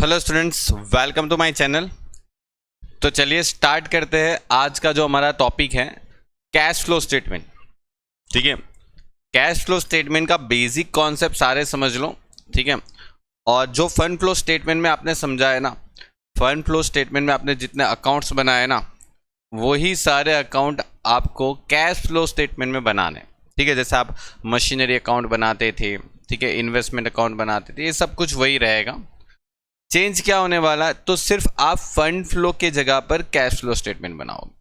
Hello students, welcome to my channel. तो चलिए start करते हैं। आज का जो हमारा टॉपिक है कैश फ्लो स्टेटमेंट। ठीक है, कैश फ्लो स्टेटमेंट का बेसिक कॉन्सेप्ट सारे समझ लो। ठीक है, और जो फंड फ्लो स्टेटमेंट में आपने समझा है ना, फंड फ्लो स्टेटमेंट में आपने जितने अकाउंट्स बनाए ना, वही सारे अकाउंट आपको कैश फ्लो स्टेटमेंट में बनाने। ठीक है, जैसे आप मशीनरी अकाउंट बनाते थे, ठीक है, इन्वेस्टमेंट अकाउंट बनाते थे, ये सब कुछ वही रहेगा। चेंज क्या होने वाला है, तो सिर्फ आप फंड फ्लो के जगह पर कैश फ्लो स्टेटमेंट बनाओगे।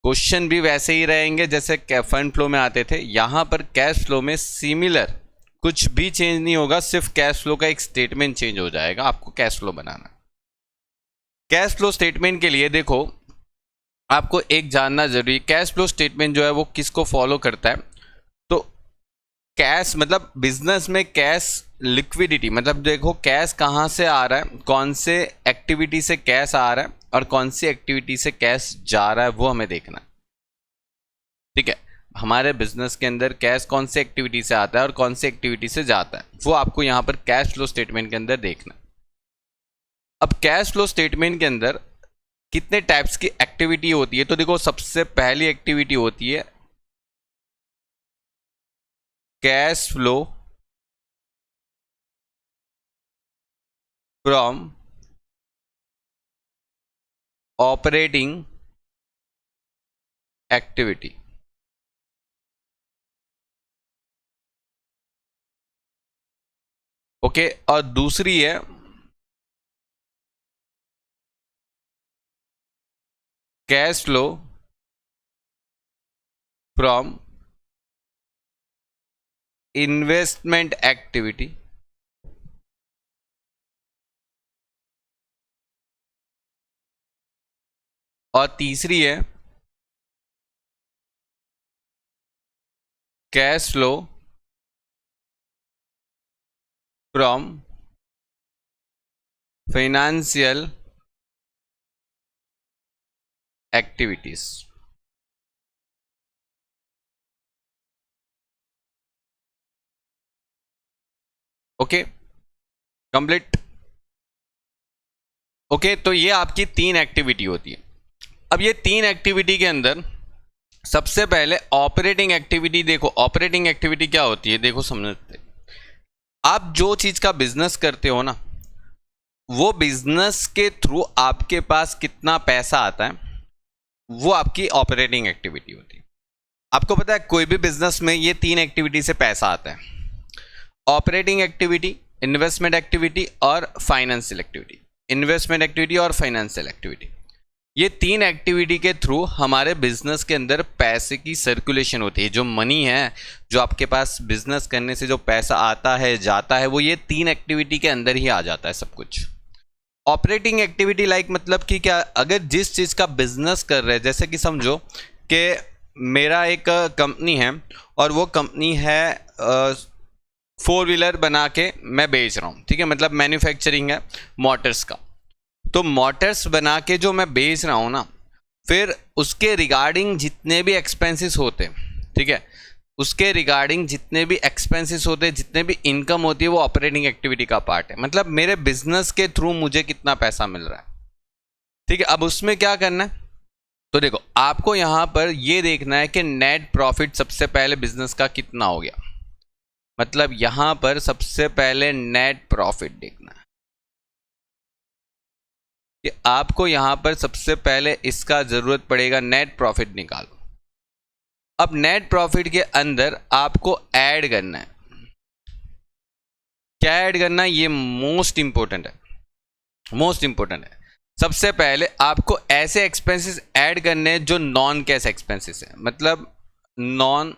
क्वेश्चन भी वैसे ही रहेंगे जैसे फंड फ्लो में आते थे। यहां पर कैश फ्लो में सिमिलर कुछ भी चेंज नहीं होगा, सिर्फ कैश फ्लो का एक स्टेटमेंट चेंज हो जाएगा। आपको कैश फ्लो बनाना। कैश फ्लो स्टेटमेंट के लिए देखो, आपको एक जानना जरूरी, कैश फ्लो स्टेटमेंट जो है वो किसको फॉलो करता है। तो कैश मतलब बिजनेस में कैश लिक्विडिटी, मतलब देखो कैश कहाँ से आ रहा है, कौन से एक्टिविटी से कैश आ रहा है और कौन सी एक्टिविटी से कैश जा रहा है, वो हमें देखना है। ठीक है, हमारे बिजनेस के अंदर कैश कौन सी एक्टिविटी से आता है और कौन सी एक्टिविटी से जाता है, वो आपको यहाँ पर कैश फ्लो स्टेटमेंट के अंदर देखना है। अब कैश फ्लो स्टेटमेंट के अंदर कितने टाइप्स की एक्टिविटी होती है, तो देखो सबसे पहली एक्टिविटी होती है cash flow from operating activity. Okay, और दूसरी है cash flow from investment activity. और तीसरी है cash flow from financial activities. Okay, complete. Okay, तो ये आपकी तीन एक्टिविटी होती है। अब ये तीन एक्टिविटी के अंदर सबसे पहले ऑपरेटिंग एक्टिविटी देखो। ऑपरेटिंग एक्टिविटी क्या होती है, देखो समझते। आप जो चीज का बिजनेस करते हो ना, वो बिजनेस के थ्रू आपके पास कितना पैसा आता है, वो आपकी ऑपरेटिंग एक्टिविटी होती है। आपको पता है कोई भी बिजनेस में ये तीन एक्टिविटी से पैसा आता है: ऑपरेटिंग एक्टिविटी, इन्वेस्टमेंट एक्टिविटी और फाइनेंशियल एक्टिविटी। इन्वेस्टमेंट एक्टिविटी और फाइनेंशियल एक्टिविटी, ये तीन एक्टिविटी के थ्रू हमारे बिजनेस के अंदर पैसे की सर्कुलेशन होती है। जो मनी है, जो आपके पास बिजनेस करने से जो पैसा आता है जाता है, वो ये तीन एक्टिविटी के अंदर ही आ जाता है सब कुछ। ऑपरेटिंग एक्टिविटी लाइक मतलब कि क्या, अगर जिस चीज़ का बिजनेस कर रहे हैं, जैसे कि समझो कि मेरा एक कंपनी है और वो कंपनी है 4 व्हीलर बना के मैं बेच रहा हूँ। ठीक है, मतलब मैन्युफैक्चरिंग है मोटर्स का। तो मोटर्स बना के जो मैं बेच रहा हूँ ना, फिर उसके रिगार्डिंग जितने भी एक्सपेंसेस होते हैं, ठीक है, उसके रिगार्डिंग जितने भी एक्सपेंसेस होते हैं, जितने भी इनकम होती है, वो ऑपरेटिंग एक्टिविटी का पार्ट है। मतलब मेरे बिजनेस के थ्रू मुझे कितना पैसा मिल रहा है। ठीक है, अब उसमें क्या करना है, तो देखो आपको यहां पर ये देखना है कि नेट प्रॉफिट सबसे पहले बिजनेस का कितना हो गया। मतलब यहां पर सबसे पहले नेट प्रॉफिट देखना है कि आपको यहां पर सबसे पहले इसका जरूरत पड़ेगा, नेट प्रॉफिट निकालो। अब नेट प्रॉफिट के अंदर आपको ऐड करना है। क्या ऐड करना है, ये मोस्ट इंपॉर्टेंट है, मोस्ट इंपॉर्टेंट है। सबसे पहले आपको ऐसे एक्सपेंसेस ऐड करने हैं जो नॉन कैश एक्सपेंसेस है, मतलब नॉन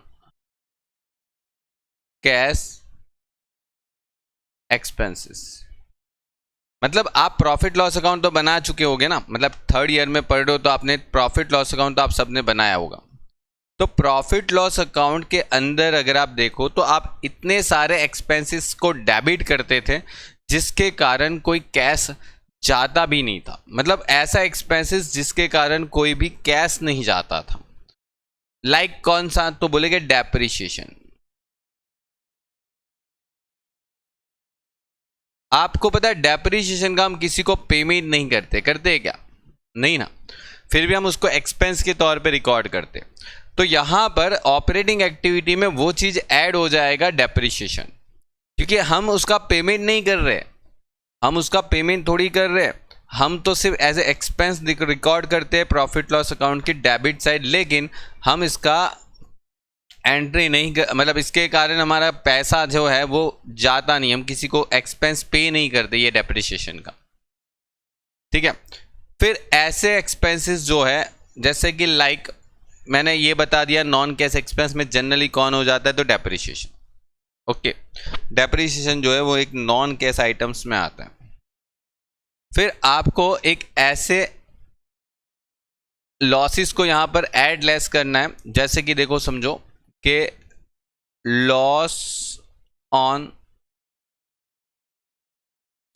कैश एक्सपेंसेस। मतलब आप प्रॉफिट लॉस अकाउंट तो बना चुके होगे ना, मतलब 3rd ईयर में पढ़ रहे हो तो आपने प्रॉफिट लॉस अकाउंट तो आप सबने बनाया होगा। तो प्रॉफिट लॉस अकाउंट के अंदर अगर आप देखो तो आप इतने सारे एक्सपेंसेस को डेबिट करते थे जिसके कारण कोई कैश जाता भी नहीं था। मतलब ऐसा एक्सपेंसेस जिसके कारण कोई भी कैश नहीं जाता था। लाइक कौन सा, तो बोलेंगे डेप्रिशिएशन। आपको पता है डेप्रिसिएशन का हम किसी को पेमेंट नहीं करते, करते हैं क्या? नहीं ना, फिर भी हम उसको एक्सपेंस के तौर पे रिकॉर्ड करते। तो यहाँ पर ऑपरेटिंग एक्टिविटी में वो चीज़ ऐड हो जाएगा डेप्रिसिएशन, क्योंकि हम उसका पेमेंट नहीं कर रहे, हम उसका पेमेंट थोड़ी कर रहे, हम तो सिर्फ एज ए एक्सपेंस रिकॉर्ड करते हैं प्रॉफिट लॉस अकाउंट की डेबिट साइड, लेकिन हम इसका एंट्री नहीं कर, मतलब इसके कारण हमारा पैसा जो है वो जाता नहीं, हम किसी को एक्सपेंस पे नहीं करते ये डेप्रिसिएशन का। ठीक है, फिर ऐसे एक्सपेंसेस जो है जैसे कि लाइक मैंने ये बता दिया, नॉन कैश एक्सपेंस में जनरली कौन हो जाता है, तो डेप्रिसिएशन। ओके, डेप्रिसिएशन जो है वो एक नॉन कैश आइटम्स में आता है। फिर आपको एक ऐसे लॉसेस को यहां पर ऐड लेस करना है, जैसे कि देखो समझो कि loss on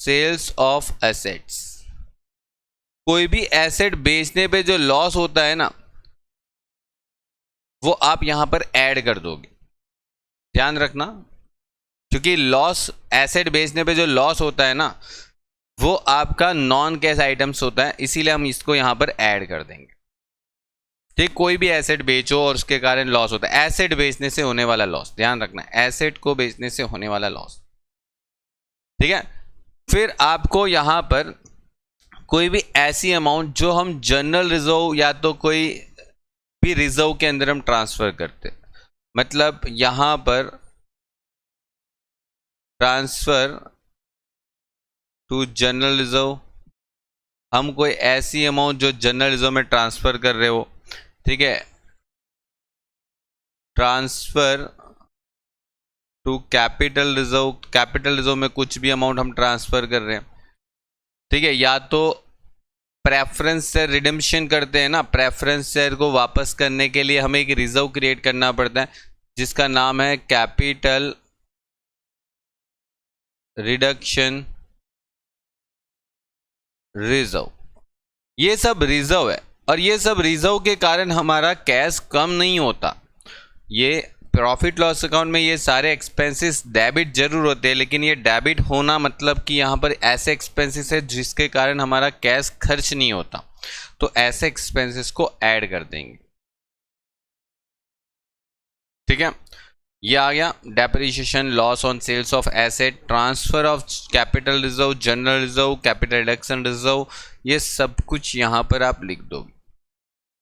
sales of assets, कोई भी एसेट बेचने पे जो लॉस होता है ना, वो आप यहां पर ऐड कर दोगे, ध्यान रखना, क्योंकि लॉस एसेट बेचने पे जो लॉस होता है ना वो आपका नॉन कैश आइटम्स होता है, इसीलिए हम इसको यहां पर ऐड कर देंगे। ठीक, कोई भी एसेट बेचो और उसके कारण लॉस होता है, एसेट बेचने से होने वाला लॉस, ध्यान रखना, एसेट को बेचने से होने वाला लॉस। ठीक है, फिर आपको यहां पर कोई भी ऐसी अमाउंट जो हम जनरल रिजर्व या तो कोई भी रिजर्व के अंदर हम ट्रांसफर करते, मतलब यहां पर ट्रांसफर टू जनरल रिजर्व, हम कोई ऐसी अमाउंट जो जनरल रिजर्व में ट्रांसफर कर रहे हो, ठीक है, transfer to capital reserve, capital reserve में कुछ भी अमाउंट हम ट्रांसफर कर रहे हैं, ठीक है, या तो प्रेफरेंस शेयर रिडेम्पशन करते हैं ना, प्रेफरेंस शेयर को वापस करने के लिए हमें एक रिजर्व क्रिएट करना पड़ता है जिसका नाम है कैपिटल रिडक्शन रिजर्व। ये सब रिजर्व है, और ये सब रिजर्व के कारण हमारा कैश कम नहीं होता। ये प्रॉफिट लॉस अकाउंट में ये सारे एक्सपेंसेस डेबिट जरूर होते हैं, लेकिन ये डेबिट होना मतलब कि यहाँ पर ऐसे एक्सपेंसेस है जिसके कारण हमारा कैश खर्च नहीं होता, तो ऐसे एक्सपेंसेस को ऐड कर देंगे। ठीक है, ये आ गया depreciation, loss on sales of asset, transfer of capital reserve, general reserve, capital reduction reserve, ये सब कुछ यहाँ पर आप लिख दोगे।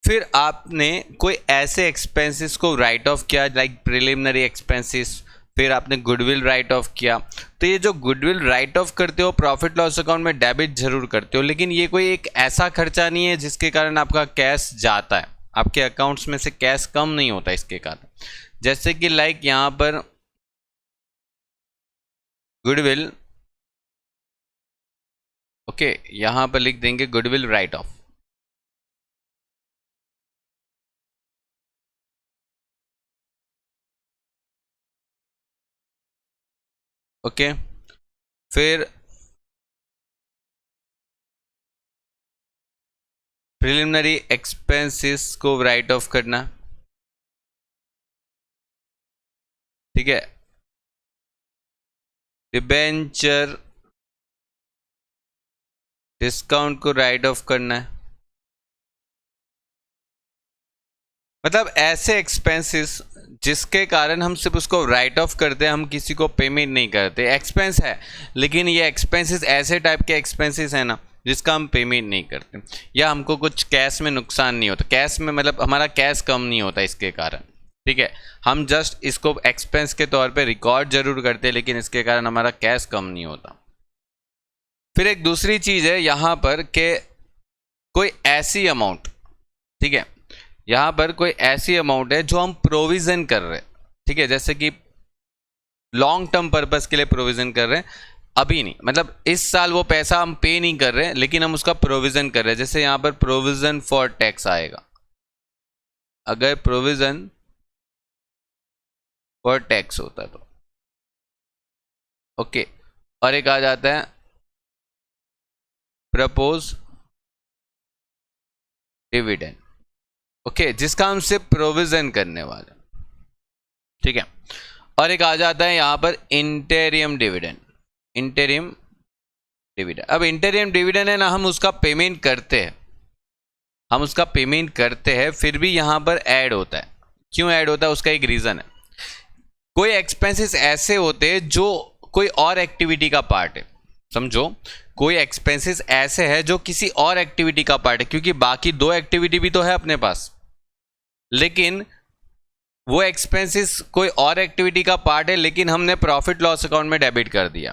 फिर आपने कोई ऐसे एक्सपेंसेस को राइट ऑफ किया लाइक प्रिलिमिनरी एक्सपेंसेस, फिर आपने गुडविल राइट ऑफ किया, तो ये जो गुडविल राइट ऑफ करते हो प्रॉफिट लॉस अकाउंट में डेबिट जरूर करते हो, लेकिन ये कोई एक ऐसा खर्चा नहीं है जिसके कारण आपका कैश जाता है, आपके अकाउंट्स में से कैश कम नहीं होता इसके कारण। जैसे कि लाइक यहां पर गुडविल, ओके, यहां पर लिख देंगे गुडविल राइट ऑफ। ओके, फिर प्रिलिमिनरी एक्सपेंसेस को राइट ऑफ करना, ठीक है, डिबेंचर डिस्काउंट को राइट ऑफ करना है, मतलब ऐसे एक्सपेंसेस जिसके कारण हम सिर्फ उसको राइट ऑफ करते हैं, हम किसी को पेमेंट नहीं करते, एक्सपेंस है लेकिन ये एक्सपेंसेस ऐसे टाइप के एक्सपेंसेस है ना जिसका हम पेमेंट नहीं करते, या हमको कुछ कैश में नुकसान नहीं होता, कैश में मतलब हमारा कैश कम नहीं होता इसके कारण। ठीक है, हम जस्ट इसको एक्सपेंस के तौर पे रिकॉर्ड जरूर करते हैं, लेकिन इसके कारण हमारा कैश कम नहीं होता। फिर एक दूसरी चीज़ है यहाँ पर कि कोई ऐसी अमाउंट, ठीक है, यहाँ पर कोई ऐसी अमाउंट है जो हम प्रोविज़न कर रहे हैं, ठीक है, जैसे कि लॉन्ग टर्म पर्पस के लिए प्रोविज़न कर रहे हैं, अभी नहीं, मतलब इस साल वो पैसा हम पे नहीं कर रहे हैं लेकिन हम उसका प्रोविज़न कर रहे हैं। जैसे यहाँ पर प्रोविज़न फॉर टैक्स आएगा, अगर प्रोविज़न फॉर टैक्स होता तो ओके, और एक आ जाता है प्रपोज डिविडेंड, ओके, जिसका हम सिर्फ प्रोविजन करने वाले, ठीक है, और एक आ जाता है यहां पर इंटेरियम डिविडेंड, इंटेरियम डिविडेंड। अब इंटरिम डिविडेंड है ना, हम उसका पेमेंट करते हैं, फिर भी यहां पर ऐड होता है। क्यों ऐड होता है, उसका एक रीजन है। कोई एक्सपेंसेस ऐसे होते हैं जो कोई और एक्टिविटी का पार्ट है, समझो कोई एक्सपेंसेस ऐसे है जो किसी और एक्टिविटी का पार्ट है, क्योंकि बाकी दो एक्टिविटी भी तो है अपने पास, लेकिन वो एक्सपेंसेस कोई और एक्टिविटी का पार्ट है, लेकिन हमने प्रॉफिट लॉस अकाउंट में डेबिट कर दिया।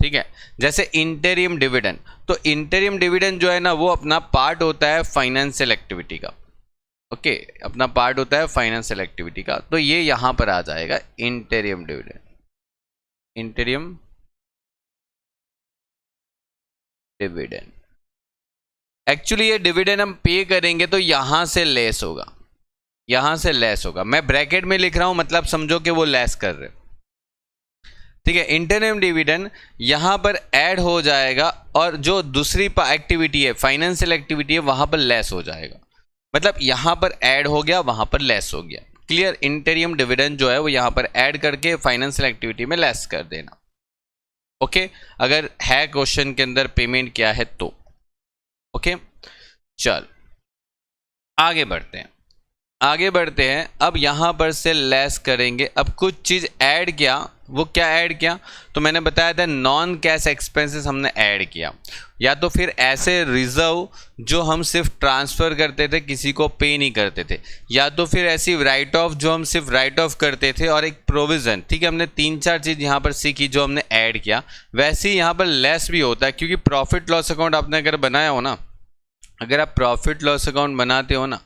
ठीक है, जैसे इंटरिम डिविडेंड। तो इंटरिम डिविडेंड जो है ना, वो अपना पार्ट होता है फाइनेंशियल एक्टिविटी का। ओके, अपना पार्ट होता है फाइनेंशियल एक्टिविटी का, तो ये यहां पर आ जाएगा interim dividend. Interim dividend, actually ये डिविडेंड हम पे करेंगे तो यहां से लेस होगा, यहां से लेस होगा। मैं ब्रैकेट में लिख रहा हूं, मतलब समझो कि वो लेस कर रहे। ठीक है, इंटरिम डिविडेंड यहां पर ऐड हो जाएगा, और जो दूसरी एक्टिविटी है फाइनेंशियल एक्टिविटी है वहां पर लेस हो जाएगा। मतलब यहां पर ऐड हो गया, वहां पर लेस हो गया। क्लियर, इंटरिम डिविडेंड जो है वो यहां पर ऐड करके फाइनेंशियल एक्टिविटी में लेस कर देना। ओके, अगर है क्वेश्चन के अंदर पेमेंट क्या है तो। ओके, चल आगे बढ़ते हैं। अब यहां पर से लेस करेंगे। अब कुछ चीज ऐड किया, वो क्या ऐड किया, तो मैंने बताया था नॉन कैश एक्सपेंसेस हमने ऐड किया, या तो फिर ऐसे रिजर्व जो हम सिर्फ ट्रांसफर करते थे, किसी को पे नहीं करते थे, या तो फिर ऐसी राइट ऑफ जो हम सिर्फ राइट ऑफ करते थे, और एक प्रोविजन। ठीक है, हमने 3-4 चीज़ यहाँ पर सीखी जो हमने ऐड किया। वैसे ही यहाँ पर लेस भी होता है, क्योंकि प्रॉफिट लॉस अकाउंट आपने अगर बनाया हो ना, अगर आप प्रॉफिट लॉस अकाउंट बनाते हो ना,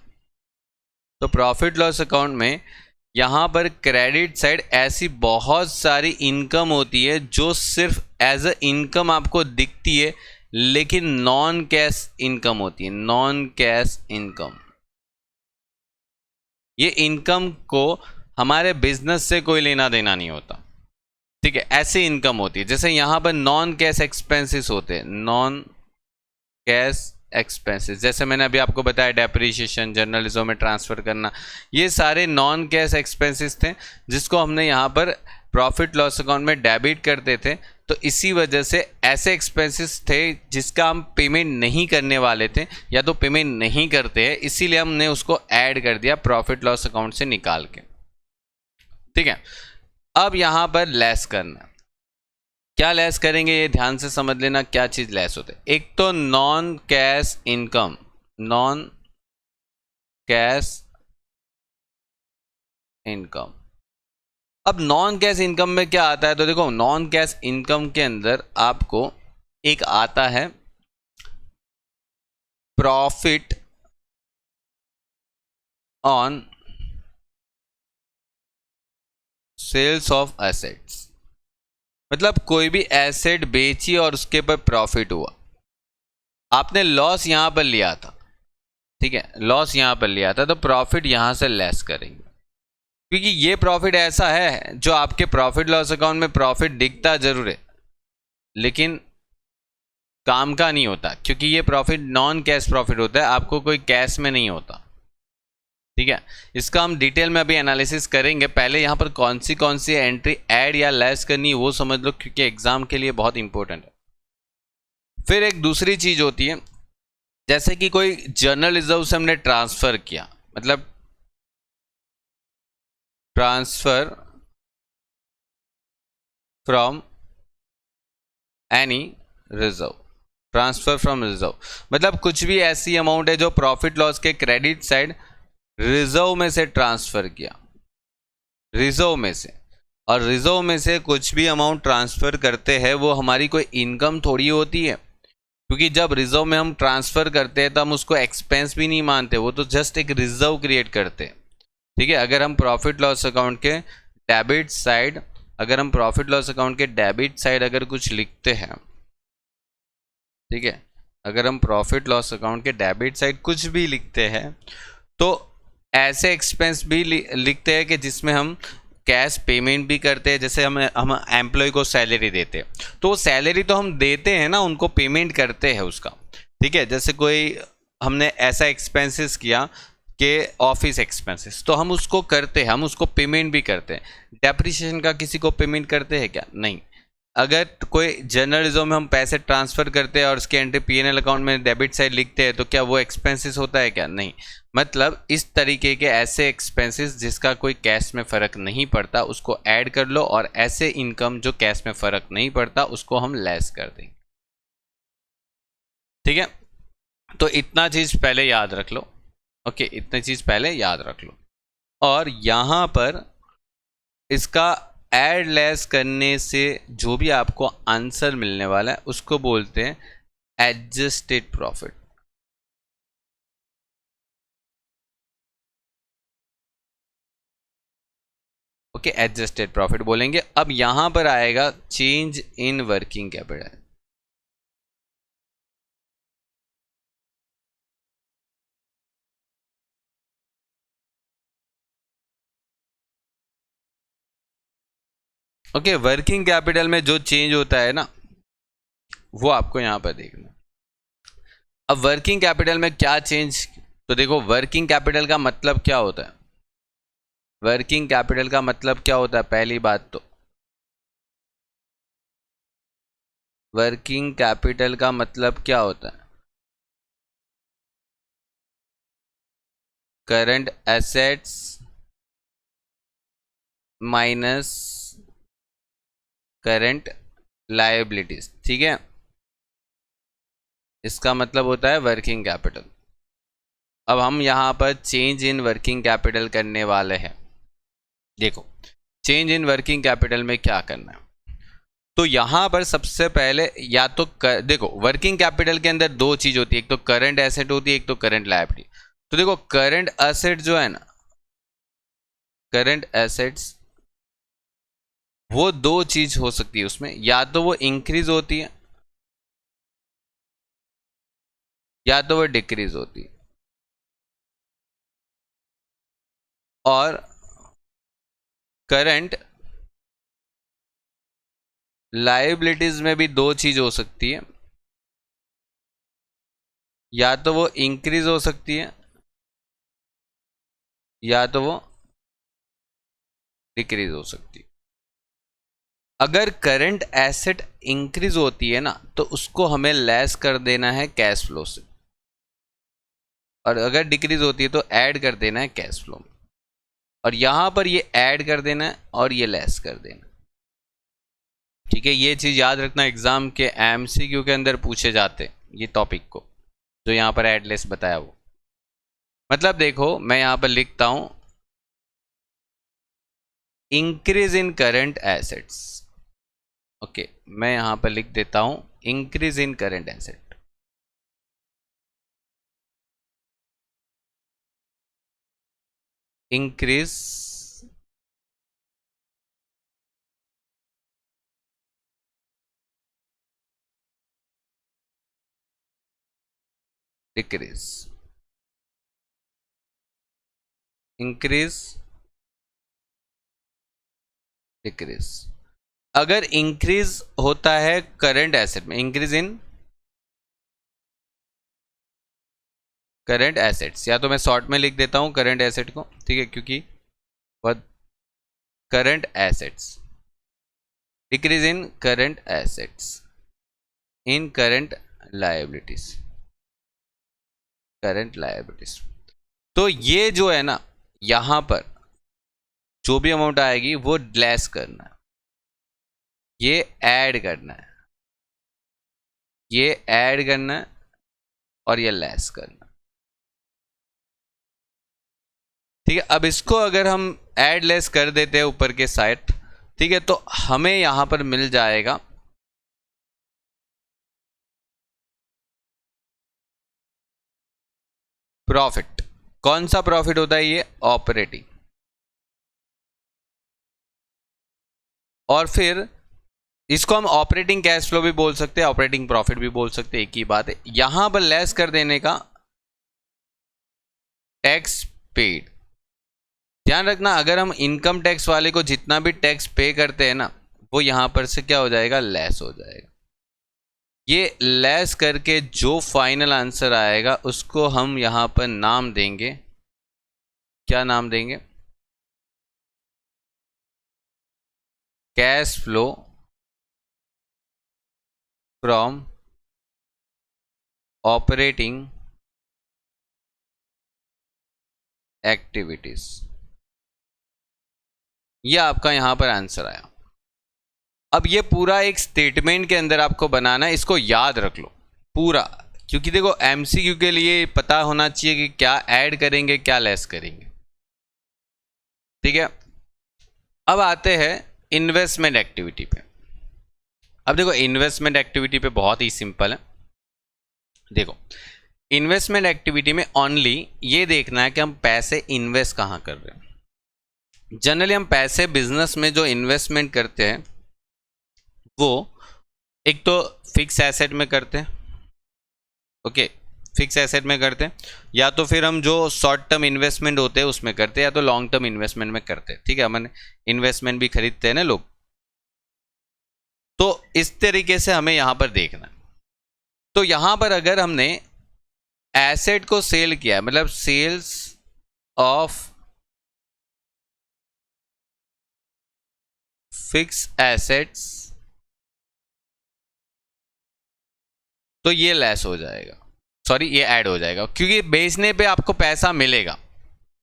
तो प्रॉफिट लॉस अकाउंट में यहाँ पर क्रेडिट साइड ऐसी बहुत सारी इनकम होती है जो सिर्फ एज अ इनकम आपको दिखती है, लेकिन नॉन कैश इनकम होती है। नॉन कैश इनकम, ये इनकम को हमारे बिजनेस से कोई लेना देना नहीं होता। ठीक है, ऐसी इनकम होती है। जैसे यहाँ पर नॉन कैश एक्सपेंसेस होते हैं, नॉन कैश एक्सपेंसेस, जैसे मैंने अभी आपको बताया डेप्रिसिएशन, जर्नलिज्म में ट्रांसफर करना, ये सारे नॉन कैश एक्सपेंसेस थे जिसको हमने यहाँ पर प्रॉफिट लॉस अकाउंट में डेबिट करते थे। तो इसी वजह से ऐसे एक्सपेंसेस थे जिसका हम पेमेंट नहीं करने वाले थे, या तो पेमेंट नहीं करते हैं, इसीलिए हमने उसको ऐड कर दिया प्रॉफिट लॉस अकाउंट से निकाल के। ठीक है, अब यहाँ पर लेस करना, क्या लेस करेंगे ये ध्यान से समझ लेना, क्या चीज लेस होते हैं। एक तो non cash income, non cash income. अब नॉन कैश इनकम में क्या आता है, तो देखो नॉन कैश इनकम के अंदर आपको एक आता है profit on sales of assets. मतलब कोई भी एसेट बेची और उसके पर प्रॉफिट हुआ, आपने लॉस यहां पर लिया था। ठीक है, लॉस यहां पर लिया था, तो प्रॉफिट यहां से लेस करेंगे, क्योंकि ये प्रॉफिट ऐसा है जो आपके प्रॉफिट लॉस अकाउंट में प्रॉफिट दिखता जरूर है, लेकिन काम का नहीं होता, क्योंकि ये प्रॉफिट नॉन कैश प्रॉफिट होता है, आपको कोई कैश में नहीं होता। ठीक है, इसका हम डिटेल में अभी एनालिसिस करेंगे। पहले यहाँ पर कौन सी एंट्री ऐड या लेस करनी है वो समझ लो, क्योंकि एग्जाम के लिए बहुत इंपॉर्टेंट है। फिर एक दूसरी चीज होती है, जैसे कि कोई जर्नल रिजर्व से हमने ट्रांसफर किया, मतलब transfer from any reserve, transfer from reserve, मतलब कुछ भी ऐसी अमाउंट है जो प्रॉफिट लॉस के क्रेडिट साइड रिजर्व में से ट्रांसफर किया, रिजर्व में से। और रिजर्व में से कुछ भी अमाउंट ट्रांसफर करते हैं वो हमारी कोई इनकम थोड़ी होती है, क्योंकि जब रिजर्व में हम ट्रांसफर करते हैं तो हम उसको एक्सपेंस भी नहीं मानते, वो तो जस्ट एक रिजर्व क्रिएट करते हैं। ठीक है, अगर हम प्रॉफिट लॉस अकाउंट के डेबिट साइड, अगर कुछ लिखते हैं, ठीक है, अगर हम प्रॉफिट लॉस अकाउंट के डेबिट साइड कुछ भी लिखते हैं, तो ऐसे एक्सपेंस भी लिखते हैं कि जिसमें हम कैश पेमेंट भी करते हैं। जैसे हम एम्प्लॉय को सैलरी देते हैं, तो सैलरी तो हम देते हैं ना, उनको पेमेंट करते हैं उसका। ठीक है, जैसे कोई हमने ऐसा एक्सपेंसेस किया कि ऑफिस एक्सपेंसेस, तो हम उसको करते हैं, हम उसको पेमेंट भी करते हैं। डेप्रिसिएशन का किसी को पेमेंट करते हैं क्या? नहीं। अगर कोई जर्नलिज्म में हम पैसे ट्रांसफ़र करते हैं और उसके एंट्री पीएनएल अकाउंट में डेबिट साइड लिखते हैं तो क्या वो एक्सपेंसेस होता है क्या? नहीं। मतलब इस तरीके के ऐसे एक्सपेंसेस जिसका कोई कैश में फ़र्क नहीं पड़ता उसको ऐड कर लो, और ऐसे इनकम जो कैश में फ़र्क नहीं पड़ता उसको हम लेस कर देंगे। ठीक है, तो इतना चीज़ पहले याद रख लो। ओके, इतनी चीज़ पहले याद रख लो। और यहाँ पर इसका ऐड लेस करने से जो भी आपको आंसर मिलने वाला है उसको बोलते हैं adjusted profit. Okay, adjusted profit बोलेंगे। अब यहां पर आएगा change in working capital. Okay, working capital में जो चेंज होता है ना वो आपको यहां पर देखना। अब वर्किंग कैपिटल में क्या चेंज, तो देखो वर्किंग कैपिटल का मतलब क्या होता है। वर्किंग कैपिटल का मतलब क्या होता है? पहली बात तो वर्किंग कैपिटल का मतलब क्या होता है? Current assets minus current liabilities. ठीक है, इसका मतलब होता है वर्किंग कैपिटल। अब हम यहाँ पर चेंज इन वर्किंग कैपिटल करने वाले हैं। देखो चेंज इन वर्किंग कैपिटल में क्या करना है, तो यहाँ पर सबसे पहले या तो देखो वर्किंग कैपिटल के अंदर दो चीज होती है, एक तो करंट एसेट होती है, एक तो करंट लायबिलिटी। तो देखो करंट एसेट जो है ना, करंट एसेट्स वो दो चीज हो सकती है उसमें, या तो वो इंक्रीज होती है या तो वो डिक्रीज होती है। और करंट लायबिलिटीज में भी दो चीज हो सकती है, या तो वो इंक्रीज हो सकती है या तो वो डिक्रीज हो सकती है। अगर करंट एसेट इंक्रीज होती है ना तो उसको हमें लेस कर देना है कैश फ्लो से, और अगर डिक्रीज होती है तो ऐड कर देना है कैश फ्लो में। और यहां पर ये ऐड कर देना है और ये लेस कर देना। ठीक है, ये चीज याद रखना, एग्जाम के एमसीक्यू के अंदर पूछे जाते ये टॉपिक को, जो यहां पर ऐड लेस बताया वो। मतलब देखो मैं यहां पर लिखता हूं increase in current assets. Okay, मैं यहां पर लिख देता हूं increase in current asset. Increase decrease, increase decrease. अगर इंक्रीज होता है करंट एसेट में, इंक्रीज इन करंट एसेट्स, या तो मैं शॉर्ट में लिख देता हूं करंट एसेट को, ठीक है, क्योंकि वह current assets, decrease in current assets, in current liabilities, current liabilities. तो ये जो है ना यहां पर जो भी अमाउंट आएगी वो लेस करना है, ये ऐड करना है, ये ऐड करना है और ये लेस करना। ठीक है, अब इसको अगर हम ऐड लेस कर देते हैं ऊपर के साइड, ठीक है, तो हमें यहां पर मिल जाएगा प्रॉफिट। कौन सा प्रॉफिट होता है? ये ऑपरेटिंग। और फिर इसको हम ऑपरेटिंग कैश फ्लो भी बोल सकते हैं, ऑपरेटिंग प्रॉफिट भी बोल सकते हैं, एक ही बात है। यहां पर लेस कर देने का टैक्स पेड। ध्यान रखना, अगर हम इनकम टैक्स वाले को जितना भी टैक्स पे करते हैं ना वो यहां पर से क्या हो जाएगा? लेस हो जाएगा। ये लेस करके जो फाइनल आंसर आएगा उसको हम यहां पर नाम देंगे, क्या नाम देंगे? Cash flow from operating activities. ये आपका यहां पर आंसर आया। अब ये पूरा एक स्टेटमेंट के अंदर आपको बनाना है, इसको याद रख लो पूरा, क्योंकि देखो एमसीक्यू के लिए पता होना चाहिए कि क्या ऐड करेंगे क्या लेस करेंगे। ठीक है, अब आते हैं इन्वेस्टमेंट एक्टिविटी पे। अब देखो इन्वेस्टमेंट एक्टिविटी पे बहुत ही सिंपल है। देखो इन्वेस्टमेंट एक्टिविटी में ओनली ये देखना है कि हम पैसे इन्वेस्ट कहाँ कर रहे हैं। जनरली हम पैसे बिजनेस में जो इन्वेस्टमेंट करते हैं वो एक तो फिक्स एसेट में करते हैं, ओके, फिक्स एसेट में करते हैं, या तो फिर हम जो शॉर्ट टर्म इन्वेस्टमेंट होते हैं उसमें करते हैं, या तो लॉन्ग टर्म इन्वेस्टमेंट में करते हैं। ठीक है, हमने इन्वेस्टमेंट भी खरीदते हैं ना लोग, तो इस तरीके से हमें यहां पर देखना है। तो यहां पर अगर हमने एसेट को सेल किया, मतलब सेल्स ऑफ फिक्स एसेट्स, तो ये लेस हो जाएगा, सॉरी ये ऐड हो जाएगा, क्योंकि बेचने पे आपको पैसा मिलेगा,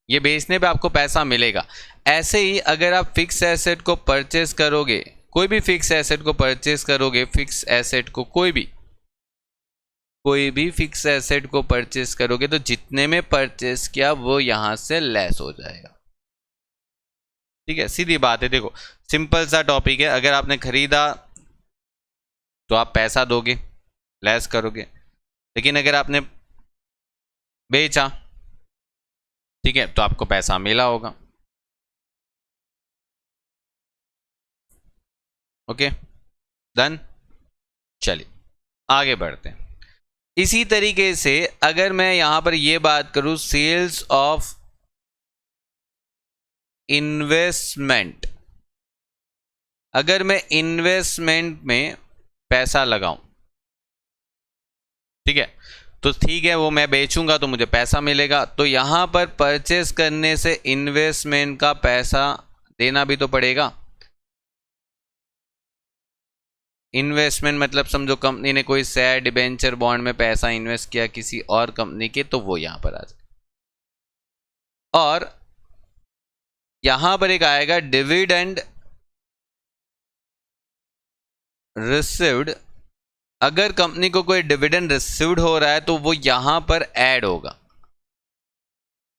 ये बेचने पे आपको पैसा मिलेगा। ऐसे ही अगर आप फिक्स एसेट को परचेस करोगे, कोई भी फिक्स एसेट को परचेस करोगे, फिक्स एसेट को कोई भी फिक्स एसेट को परचेस करोगे तो जितने में परचेस किया वो यहां से लेस हो जाएगा। ठीक है, सीधी बात है। देखो सिंपल सा टॉपिक है, अगर आपने खरीदा तो आप पैसा दोगे, लेस करोगे, लेकिन अगर आपने बेचा, ठीक है, तो आपको पैसा मिला होगा। ओके डन, चलिए आगे बढ़ते हैं। इसी तरीके से अगर मैं यहां पर यह बात करूं सेल्स ऑफ इन्वेस्टमेंट, अगर मैं इन्वेस्टमेंट में पैसा लगाऊं, ठीक है, तो ठीक है वो मैं बेचूंगा तो मुझे पैसा मिलेगा, तो यहां पर परचेस करने से इन्वेस्टमेंट का पैसा देना भी तो पड़ेगा। इन्वेस्टमेंट मतलब समझो कंपनी ने कोई शेयर डिबेंचर बॉन्ड में पैसा इन्वेस्ट किया किसी और कंपनी के, तो वो यहां पर आ जाए। और यहां पर एक आएगा डिविडेंड रिसीव्ड, अगर कंपनी को कोई डिविडेंड रिसीव्ड हो रहा है तो वो यहां पर ऐड होगा,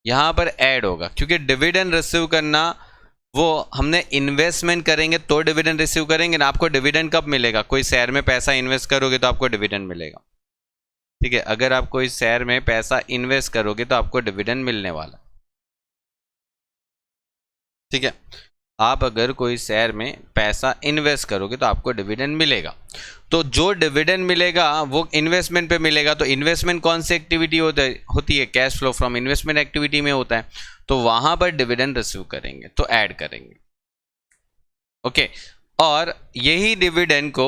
यहां पर ऐड होगा, क्योंकि डिविडेंड रिसीव करना वो हमने इन्वेस्टमेंट करेंगे तो डिविडेंड रिसीव करेंगे ना। आपको डिविडेंड कब मिलेगा, कोई शेयर में पैसा इन्वेस्ट करोगे तो आपको डिविडेंड मिलेगा। ठीक है, अगर आप कोई शेयर में पैसा इन्वेस्ट करोगे तो आपको डिविडेंड मिलने वाला। ठीक है, आप अगर कोई शेयर में पैसा इन्वेस्ट करोगे तो आपको डिविडेंड मिलेगा, तो जो डिविडेंड मिलेगा वो इन्वेस्टमेंट पे मिलेगा। तो इन्वेस्टमेंट कौन सी एक्टिविटी होती है, cash flow from investment activity में होता है, तो वहां पर डिविडेंड रिसीव करेंगे तो ऐड करेंगे। ओके, और यही डिविडेंड को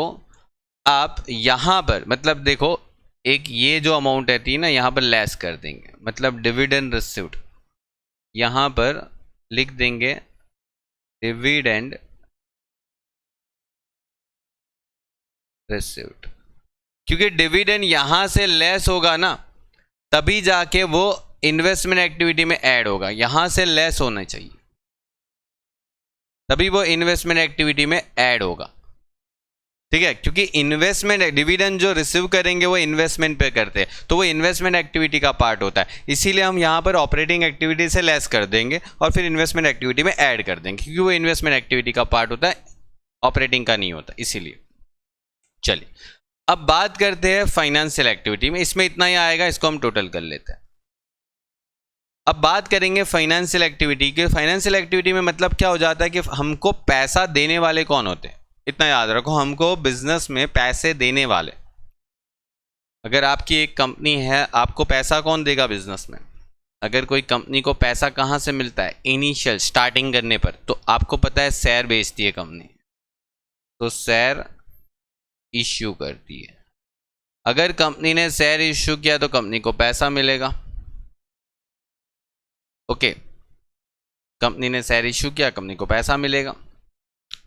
आप यहां पर, मतलब देखो एक ये जो अमाउंट रहती है ना यहां पर लेस कर देंगे, मतलब डिविडेंड रिसीव्ड यहां पर लिख देंगे डिविडेंड रिसीव्ड, क्योंकि डिविडेंड यहां से लेस होगा ना तभी जाके वो इन्वेस्टमेंट एक्टिविटी में ऐड होगा, यहां से लेस होना चाहिए तभी वो इन्वेस्टमेंट एक्टिविटी में ऐड होगा। ठीक है, क्योंकि इन्वेस्टमेंट डिविडेंड जो रिसीव करेंगे वो इन्वेस्टमेंट पे करते हैं, तो वो इन्वेस्टमेंट एक्टिविटी का पार्ट होता है, इसीलिए हम यहां पर ऑपरेटिंग एक्टिविटी से लेस कर देंगे और फिर इन्वेस्टमेंट एक्टिविटी में ऐड कर देंगे, क्योंकि वो इन्वेस्टमेंट एक्टिविटी का पार्ट होता है, ऑपरेटिंग का नहीं होता, इसीलिए। चलिए अब बात करते हैं फाइनेंशियल एक्टिविटी में, इसमें इतना ही आएगा, इसको हम टोटल कर लेते हैं। अब बात करेंगे फाइनेंशियल एक्टिविटी के। फाइनेंशियल एक्टिविटी में मतलब क्या हो जाता है कि हमको पैसा देने वाले कौन होते हैं, इतना याद रखो, हमको बिजनेस में पैसे देने वाले। अगर आपकी एक कंपनी है, आपको पैसा कौन देगा बिजनेस में, अगर कोई कंपनी को पैसा कहाँ से मिलता है, इनिशियल स्टार्टिंग करने पर, तो आपको पता है शेयर बेचती है कंपनी, तो शेयर इश्यू करती है। अगर कंपनी ने शेयर इश्यू किया तो कंपनी को पैसा मिलेगा। ओके, कंपनी ने शेयर इश्यू किया, कंपनी को पैसा मिलेगा।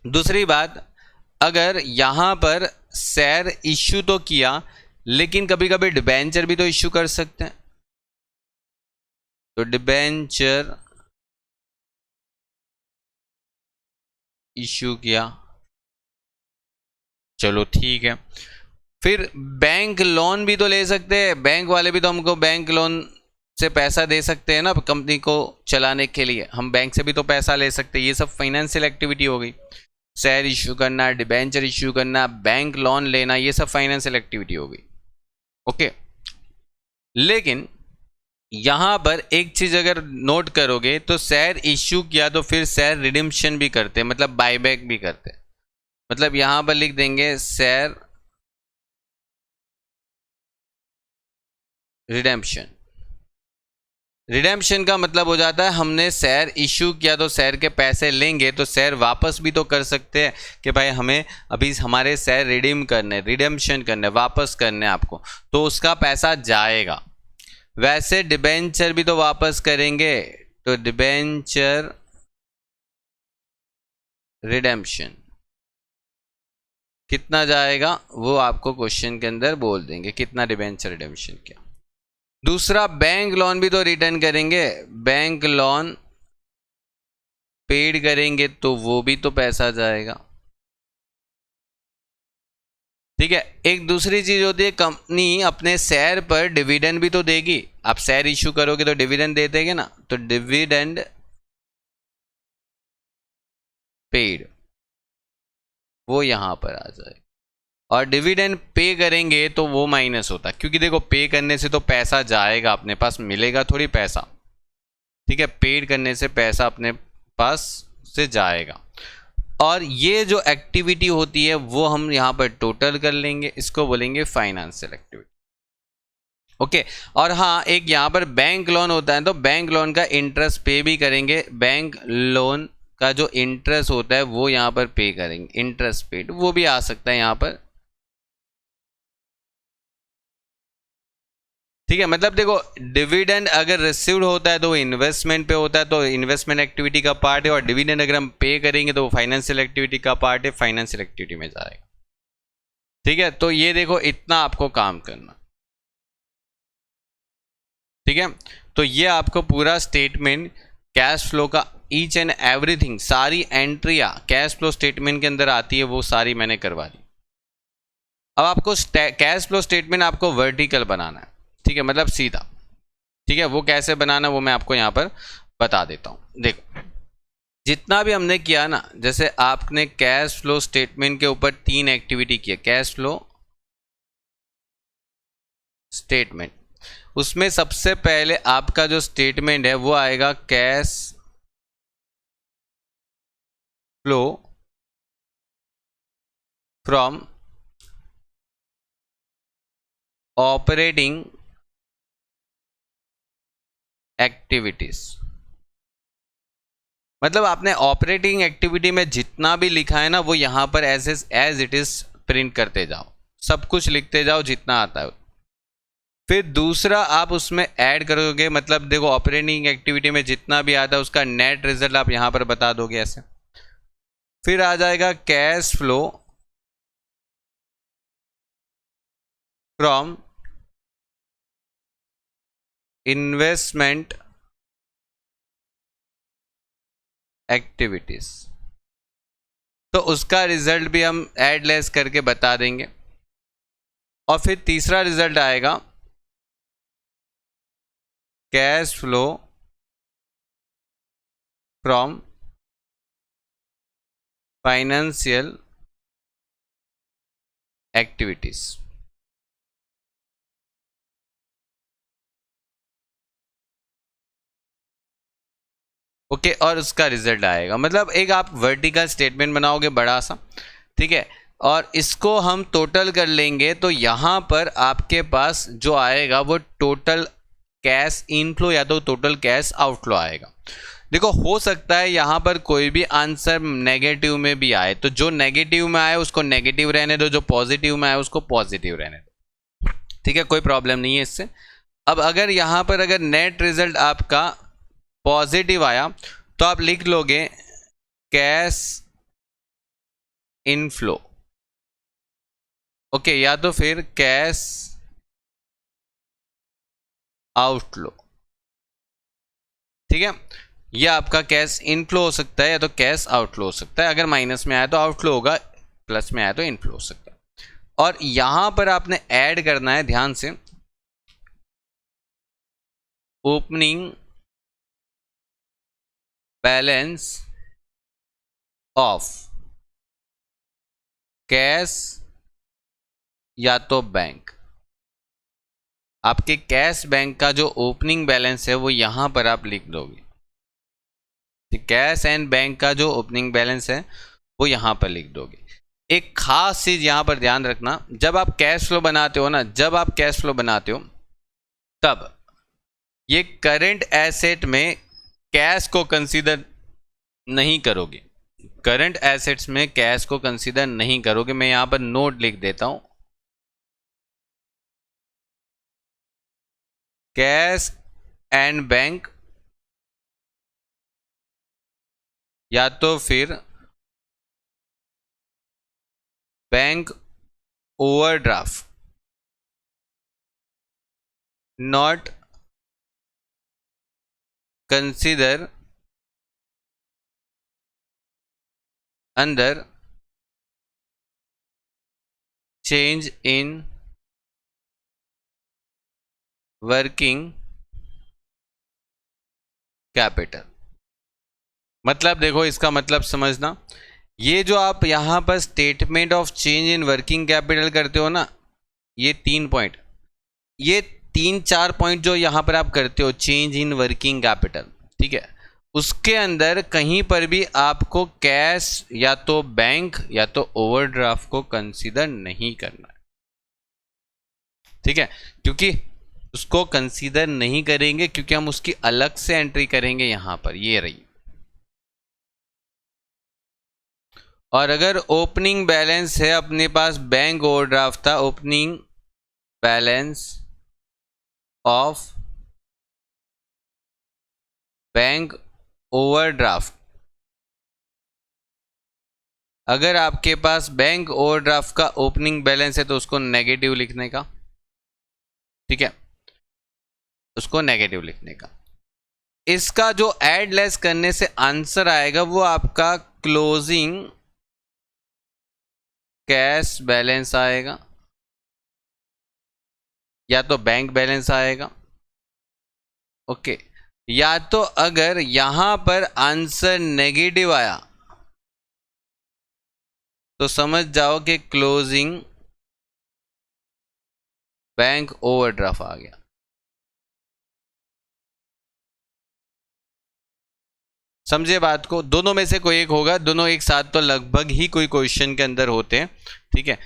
दूसरी बात, अगर यहाँ पर शेयर इश्यू तो किया, लेकिन कभी कभी डिबेंचर भी तो इश्यू कर सकते हैं, तो डिबेंचर इश्यू किया, चलो ठीक है। फिर बैंक लोन भी तो ले सकते हैं, बैंक वाले भी तो हमको बैंक लोन से पैसा दे सकते हैं ना, कंपनी को चलाने के लिए हम बैंक से भी तो पैसा ले सकते हैं। ये सब फाइनेंशियल एक्टिविटी हो गई। शेयर इश्यू करना, डिबेंचर इश्यू करना, बैंक लोन लेना, ये सब फाइनेंशियल एक्टिविटी हो गई। ओके, लेकिन यहां पर एक चीज अगर नोट करोगे तो शेयर इश्यू किया तो फिर शेयर रिडिम्पशन भी करते हैं, मतलब बायबैक भी करते हैं। मतलब यहां पर लिख देंगे शेयर रिडेम्पशन। रिडेम्पशन का मतलब हो जाता है हमने शेयर इश्यू किया तो शेयर के पैसे लेंगे, तो शेयर वापस भी तो कर सकते हैं कि भाई हमें अभी हमारे शेयर रिडीम करने, रिडेम्पशन करने, वापस करने आपको, तो उसका पैसा जाएगा। वैसे डिबेंचर भी तो वापस करेंगे, तो डिबेंचर रिडेम्पशन कितना जाएगा वो आपको क्वेश्चन के अंदर बोल देंगे, कितना डिबेंचर रिडेम्पशन किया। दूसरा, बैंक लोन भी तो रिटर्न करेंगे, बैंक लोन पेड करेंगे तो वो भी तो पैसा जाएगा। ठीक है। एक दूसरी चीज होती है, कंपनी अपने शेयर पर डिविडेंड भी तो देगी। आप शेयर इश्यू करोगे तो डिविडेंड दे देंगे ना, तो डिविडेंड पेड वो यहां पर आ जाएगा। और डिविडेंड पे करेंगे तो वो माइनस होता है, क्योंकि देखो पे करने से तो पैसा जाएगा, अपने पास मिलेगा थोड़ी पैसा। ठीक है, पेड करने से पैसा अपने पास से जाएगा। और ये जो एक्टिविटी होती है वो हम यहाँ पर टोटल कर लेंगे, इसको बोलेंगे फाइनेंशियल एक्टिविटी। ओके। और हाँ, एक यहाँ पर बैंक लोन होता है, तो बैंक लोन का इंटरेस्ट पे भी करेंगे। बैंक लोन का जो इंटरेस्ट होता है वो यहाँ पर पे करेंगे, इंटरेस्ट पेड, वो भी आ सकता है यहाँ पर। ठीक है, मतलब देखो डिविडेंड अगर रिसीव्ड होता है तो वो इन्वेस्टमेंट पे होता है, तो इन्वेस्टमेंट एक्टिविटी का पार्ट है। और डिविडेंड अगर हम पे करेंगे तो वो फाइनेंशियल एक्टिविटी का पार्ट है, फाइनेंशियल एक्टिविटी में जाएगा। ठीक है, तो ये देखो इतना आपको काम करना। ठीक है, तो ये आपको पूरा स्टेटमेंट कैश फ्लो का ईच एंड एवरीथिंग, सारी एंट्रियां कैश फ्लो स्टेटमेंट के अंदर आती है, वो सारी मैंने करवा दी। अब आपको कैश फ्लो स्टेटमेंट आपको वर्टिकल बनाना है। ठीक है, मतलब सीधा। ठीक है, वो कैसे बनाना वो मैं आपको यहाँ पर बता देता हूँ। देखो जितना भी हमने किया ना, जैसे आपने कैश फ्लो स्टेटमेंट के ऊपर 3 एक्टिविटी की है, कैश फ्लो स्टेटमेंट, उसमें सबसे पहले आपका जो स्टेटमेंट है वो आएगा cash flow from operating activities. मतलब आपने ऑपरेटिंग एक्टिविटी में जितना भी लिखा है ना वो यहां पर एज इट इज प्रिंट करते जाओ, सब कुछ लिखते जाओ जितना आता है। फिर दूसरा आप उसमें ऐड करोगे, मतलब देखो ऑपरेटिंग एक्टिविटी में जितना भी आता है उसका नेट रिजल्ट आप यहां पर बता दोगे ऐसे। फिर आ जाएगा cash flow from investment activities, तो उसका रिजल्ट भी हम ऐड लेस करके बता देंगे। और फिर तीसरा रिजल्ट आएगा cash flow from financial activities. Okay, और उसका रिजल्ट आएगा। मतलब एक आप वर्टिकल स्टेटमेंट बनाओगे बड़ा सा। ठीक है, और इसको हम टोटल कर लेंगे तो यहां पर आपके पास जो आएगा वो टोटल कैश इनफ्लो या तो टोटल कैश आउटफ्लो आएगा। देखो हो सकता है यहां पर कोई भी आंसर नेगेटिव में भी आए, तो जो नेगेटिव में आए उसको नेगेटिव रहने दो, जो पॉजिटिव में आए उसको पॉजिटिव रहने दो। ठीक है, कोई प्रॉब्लम नहीं है इससे। अब अगर यहां पर अगर नेट रिजल्ट आपका पॉजिटिव आया तो आप लिख लोगे कैश इनफ्लो। ओके, या तो फिर कैश आउटफ्लो, ठीक है। ये आपका कैश इनफ्लो हो सकता है या तो कैश आउटफ्लो हो सकता है। अगर माइनस में आया तो आउटफ्लो होगा, प्लस में आया तो इनफ्लो हो सकता है। और यहां पर आपने ऐड करना है, ध्यान से, ओपनिंग बैलेंस ऑफ कैश या तो बैंक। आपके कैश बैंक का जो ओपनिंग बैलेंस है वो यहां पर आप लिख दोगे। कैश एंड बैंक का जो ओपनिंग बैलेंस है वो यहां पर लिख दोगे। एक खास चीज यहां पर ध्यान रखना, जब आप कैश फ्लो बनाते हो ना, जब आप कैश फ्लो बनाते हो तब ये करंट एसेट में कैश को कंसीडर नहीं करोगे। करंट एसेट्स में कैश को कंसीडर नहीं करोगे। मैं यहां पर नोट लिख देता हूं, कैश एंड बैंक या तो फिर बैंक ओवरड्राफ्ट नॉट कंसीडर अंदर चेंज इन वर्किंग कैपिटल। मतलब देखो, इसका मतलब समझना, ये जो आप यहां पर statement of change in working capital करते हो ना, ये 3 पॉइंट, ये 3-4 पॉइंट जो यहां पर आप करते हो चेंज इन वर्किंग कैपिटल, ठीक है, उसके अंदर कहीं पर भी आपको कैश या तो बैंक या तो ओवरड्राफ्ट को कंसीडर नहीं करना है, ठीक है। क्योंकि उसको कंसीडर नहीं करेंगे क्योंकि हम उसकी अलग से एंट्री करेंगे यहां पर, ये रही। और अगर ओपनिंग बैलेंस है अपने पास, बैंक ओवरड्राफ्ट था, opening balance of bank overdraft, अगर आपके पास बैंक ओवरड्राफ्ट का ओपनिंग बैलेंस है तो उसको नेगेटिव लिखने का, ठीक है, उसको नेगेटिव लिखने का। इसका जो ऐड लेस करने से आंसर आएगा वो आपका क्लोजिंग कैश बैलेंस आएगा या तो बैंक बैलेंस आएगा, ओके। या तो अगर यहां पर आंसर नेगेटिव आया तो समझ जाओ कि क्लोजिंग बैंक ओवरड्राफ्ट आ गया। समझे बात को, दोनों में से कोई एक होगा, दोनों एक साथ तो लगभग ही कोई क्वेश्चन के अंदर होते हैं, ठीक है।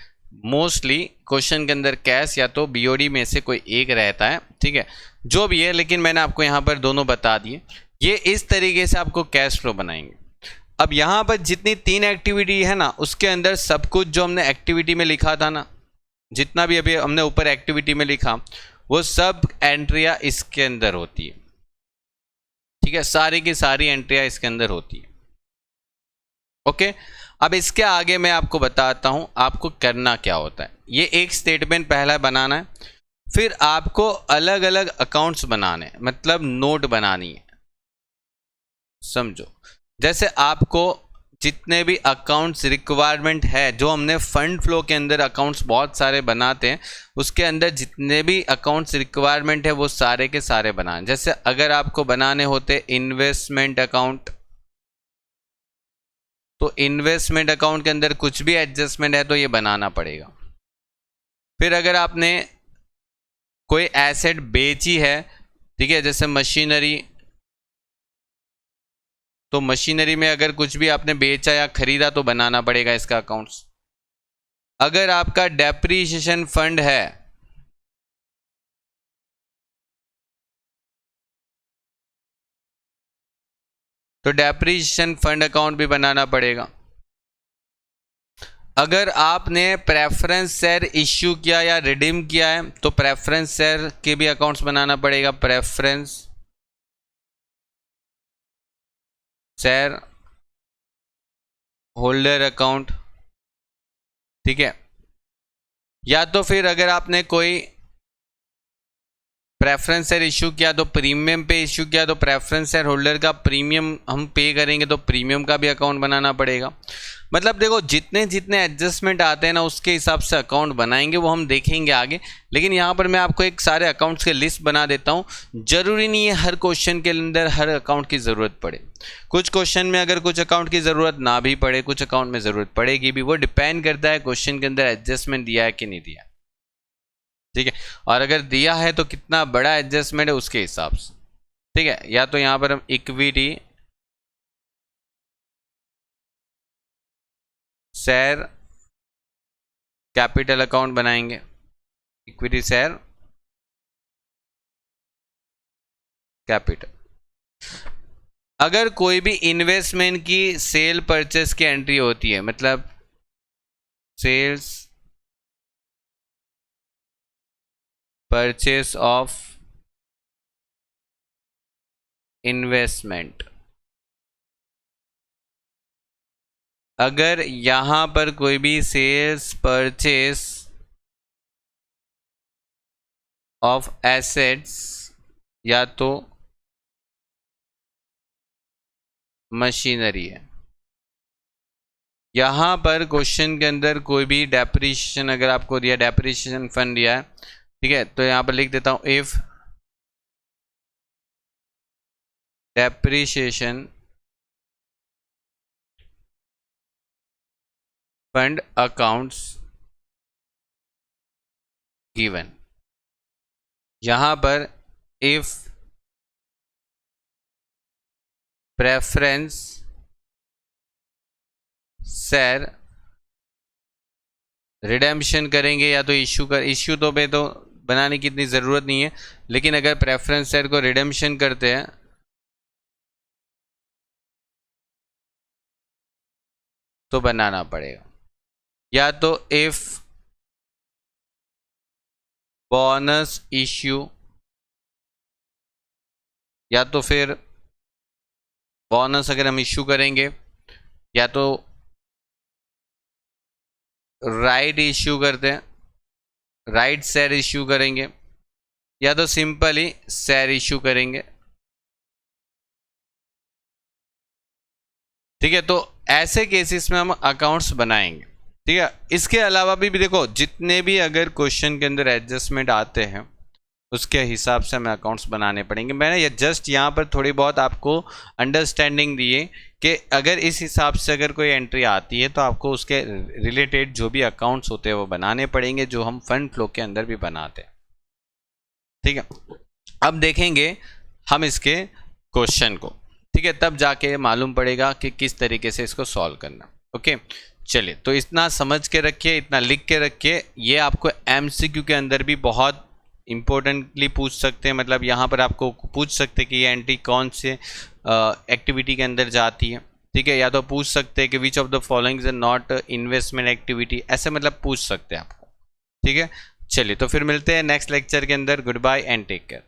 मोस्टली क्वेश्चन के अंदर कैश या तो बीओडी में से कोई एक रहता है, ठीक है, जो भी है, लेकिन मैंने आपको यहां पर दोनों बता दिए। ये इस तरीके से आपको कैश फ्लो बनाएंगे। अब यहां पर जितनी 3 एक्टिविटी है ना, उसके अंदर सब कुछ जो हमने एक्टिविटी में लिखा था ना, जितना भी अभी हमने ऊपर एक्टिविटी में लिखा, वो सब एंट्रियां इसके अंदर होती है, ठीक है, सारी की सारी एंट्रियां इसके अंदर होती है, ओके। अब इसके आगे मैं आपको बताता हूं आपको करना क्या होता है। ये एक स्टेटमेंट पहला बनाना है, फिर आपको अलग अलग अकाउंट्स बनाने, मतलब नोट बनानी है, समझो। जैसे आपको जितने भी अकाउंट्स रिक्वायरमेंट है, जो हमने फंड फ्लो के अंदर अकाउंट्स बहुत सारे बनाते हैं, उसके अंदर जितने भी अकाउंट्स रिक्वायरमेंट है वो सारे के सारे बनाने। जैसे अगर आपको बनाने होते इन्वेस्टमेंट अकाउंट, तो इन्वेस्टमेंट अकाउंट के अंदर कुछ भी एडजस्टमेंट है तो ये बनाना पड़ेगा। फिर अगर आपने कोई एसेट बेची है, ठीक है, जैसे मशीनरी, तो मशीनरी में अगर कुछ भी आपने बेचा या खरीदा तो बनाना पड़ेगा इसका अकाउंट्स। अगर आपका डेप्रीशिएशन फंड है, तो डेप्रीशिएशन फंड अकाउंट भी बनाना पड़ेगा। अगर आपने प्रेफरेंस शेयर इश्यू किया या रिडीम किया है तो प्रेफरेंस शेयर के भी अकाउंट्स बनाना पड़ेगा, प्रेफरेंस शेयर होल्डर अकाउंट, ठीक है। या तो फिर अगर आपने कोई प्रेफरेंस शेयर इशू किया तो प्रीमियम पे इशू किया तो प्रेफरेंस शेयर होल्डर का प्रीमियम हम पे करेंगे तो प्रीमियम का भी अकाउंट बनाना पड़ेगा। मतलब देखो जितने जितने एडजस्टमेंट आते हैं ना उसके हिसाब से अकाउंट बनाएंगे, वो हम देखेंगे आगे। लेकिन यहाँ पर मैं आपको एक सारे अकाउंट्स के लिस्ट बना देता हूँ। जरूरी नहीं है हर क्वेश्चन के अंदर हर अकाउंट की ज़रूरत पड़े। कुछ क्वेश्चन में अगर कुछ अकाउंट की ज़रूरत ना भी पड़े, कुछ अकाउंट में ज़रूरत पड़ेगी भी, वो डिपेंड करता है क्वेश्चन के अंदर एडजस्टमेंट दिया है कि नहीं दिया, ठीक है। और अगर दिया है तो कितना बड़ा एडजस्टमेंट है उसके हिसाब से, ठीक है। या तो यहाँ पर हम इक्विटी शेयर कैपिटल अकाउंट बनाएंगे, इक्विटी शेयर कैपिटल। अगर कोई भी इन्वेस्टमेंट की सेल परचेस की एंट्री होती है, मतलब सेल्स परचेस ऑफ इन्वेस्टमेंट, अगर यहां पर कोई भी सेल्स परचेस ऑफ एसेट्स या तो मशीनरी है, यहां पर क्वेश्चन के अंदर कोई भी डेप्रिसिएशन अगर आपको दिया, डेप्रिसिएशन फंड दिया है, ठीक है, तो यहां पर लिख देता हूं if depreciation fund accounts given, यहां पर इफ प्रेफरेंस शेयर रिडेम्पशन करेंगे या तो इश्यू तो पे तो बनाने की इतनी ज़रूरत नहीं है, लेकिन अगर प्रेफरेंस शेयर को रिडेम्पशन करते हैं तो बनाना पड़ेगा। या तो इफ बोनस इश्यू, या तो फिर बोनस अगर हम इश्यू करेंगे, या तो राइट इश्यू करते हैं, राइट शेयर इश्यू करेंगे, या तो सिंपली शेयर इश्यू करेंगे, ठीक है। तो ऐसे केसेस में हम अकाउंट्स बनाएंगे, ठीक है। इसके अलावा भी देखो जितने भी अगर क्वेश्चन के अंदर एडजस्टमेंट आते हैं उसके हिसाब से हमें अकाउंट्स बनाने पड़ेंगे। मैंने ये जस्ट यहाँ पर थोड़ी बहुत आपको अंडरस्टैंडिंग दी है कि अगर इस हिसाब से अगर कोई एंट्री आती है तो आपको उसके रिलेटेड जो भी अकाउंट्स होते हैं वो बनाने पड़ेंगे, जो हम फंड फ्लो के अंदर भी बनाते हैं, ठीक है। अब देखेंगे हम इसके क्वेश्चन को, ठीक है, तब जाके मालूम पड़ेगा कि किस तरीके से इसको सॉल्व करना। ओके चलिए, तो इतना समझ के रखिए, इतना लिख के रखिए। ये आपको एमसीक्यू के अंदर भी बहुत इंपॉर्टेंटली पूछ सकते हैं, मतलब यहाँ पर आपको पूछ सकते हैं कि ये एंट्री कौन से एक्टिविटी के अंदर जाती है, ठीक है। या तो पूछ सकते हैं कि which of the following is not investment activity, ऐसे मतलब पूछ सकते हैं आपको, ठीक है। चलिए तो फिर मिलते हैं नेक्स्ट लेक्चर के अंदर। Goodbye and take care.